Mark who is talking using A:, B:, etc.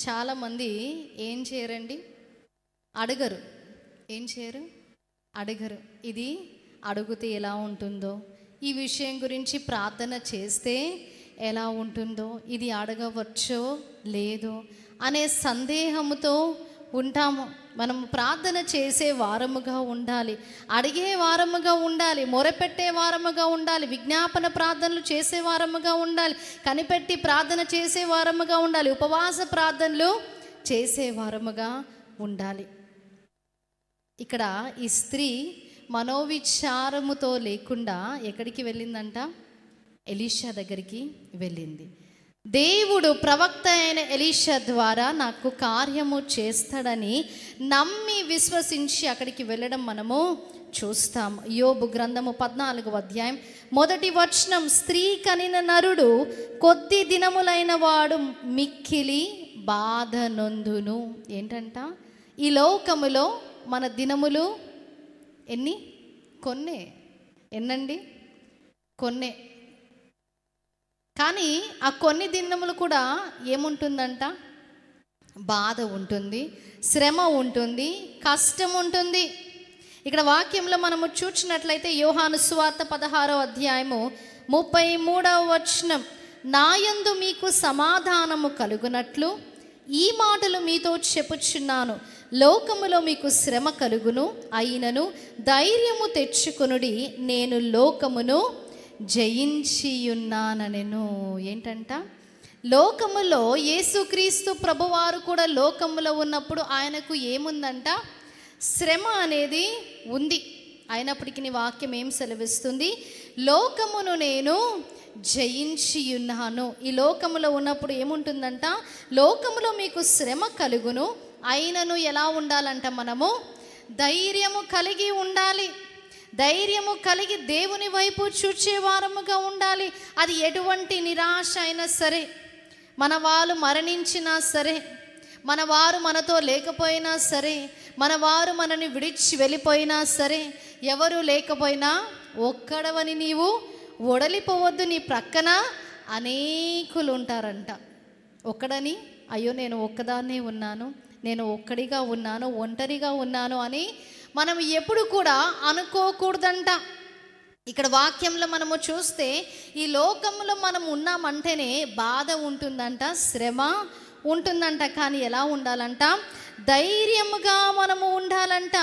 A: చాలామంది ఏం చేయరండి, అడగరు. ఏం చేయరు, అడగరు. ఇది అడిగితే ఎలా ఉంటుందో, ఈ విషయం గురించి ప్రార్థన చేస్తే ఎలా ఉంటుందో, ఇది అడగవచ్చో లేదో అనే సందేహంతో ఉంటాము. మనం ప్రార్థన చేసే వారముగా ఉండాలి, అడిగే వారముగా ఉండాలి, మొరపెట్టే వారముగా ఉండాలి, విజ్ఞాపన ప్రార్థనలు చేసే వారముగా ఉండాలి, కనిపెట్టి ప్రార్థన చేసే వారముగా ఉండాలి, ఉపవాస ప్రార్థనలు చేసే వారముగా ఉండాలి. ఇక్కడ ఈ స్త్రీ మనోవిచారముతో లేకుండా ఎక్కడికి వెళ్ళిందంట? ఎలీషా దగ్గరికి వెళ్ళింది. దేవుడు ప్రవక్త అయిన ఎలీషా ద్వారా నాకు కార్యము చేస్తాడని నమ్మి విశ్వసించి అక్కడికి వెళ్ళడం మనము చూస్తాం. యోబు గ్రంథము 14వ అధ్యాయం 1వ వచనం, స్త్రీ కనిన నరుడు కొద్ది దినములైన వాడు మిక్కిలి బాధ నొందును. ఏంటంట? ఈ లోకములో మన దినములు ఎన్ని? కొన్నే. ఎన్నండి? కొన్నే. కానీ ఆ కొన్ని దినములు కూడా ఏముంటుందంట? బాధ ఉంటుంది, శ్రమ ఉంటుంది, కష్టం ఉంటుంది. ఇక్కడ వాక్యంలో మనము చూచినట్లయితే యోహాను సువార్త 16వ అధ్యాయము 33వ వచనం, నాయందు మీకు సమాధానము కలుగునట్లు ఈ మాటలు మీతో చెప్పుచున్నాను, లోకములో మీకు శ్రమ కలుగును, అయినను ధైర్యము తెచ్చుకొనుడి, నేను లోకమును జయించియున్నానెను. ఏంటంట? లోకములో యేసుక్రీస్తు ప్రభువారు కూడా లోకములో ఉన్నప్పుడు ఆయనకు ఏముందంట? శ్రమ అనేది ఉంది. అయినప్పటికీ వాక్యం ఏం సెలవిస్తుంది? లోకమును నేను జయించియున్నాను. ఈ లోకములో ఉన్నప్పుడు ఏముంటుందంట? లోకములో మీకు శ్రమ కలుగును, అయినను ఎలా ఉండాలంట? మనము ధైర్యము కలిగి ఉండాలి. ధైర్యము కలిగి దేవుని వైపు చూచే వారముగా ఉండాలి. అది ఎటువంటి నిరాశ అయినా సరే, మన వాళ్ళు మరణించినా సరే, మన వారు మనతో లేకపోయినా సరే, మన వారు మనని విడిచి వెళ్ళిపోయినా సరే, ఎవరు లేకపోయినా ఒక్కడవని నీవు ఒడలిపోవద్దు. నీ ప్రక్కన అనేకులు ఉంటారంట. ఒక్కడని అయ్యో నేను ఒక్కదాన్నే ఉన్నాను, నేను ఒక్కడిగా ఉన్నాను, ఒంటరిగా ఉన్నాను అని మనం ఎప్పుడు కూడా అనుకోకూడదంట. ఇక్కడ వాక్యంలో మనము చూస్తే ఈ లోకంలో మనం ఉన్నామంటేనే బాధ ఉంటుందంట, శ్రమ ఉంటుందంట. కానీ ఎలా ఉండాలంట? ధైర్యముగా మనము ఉండాలంట.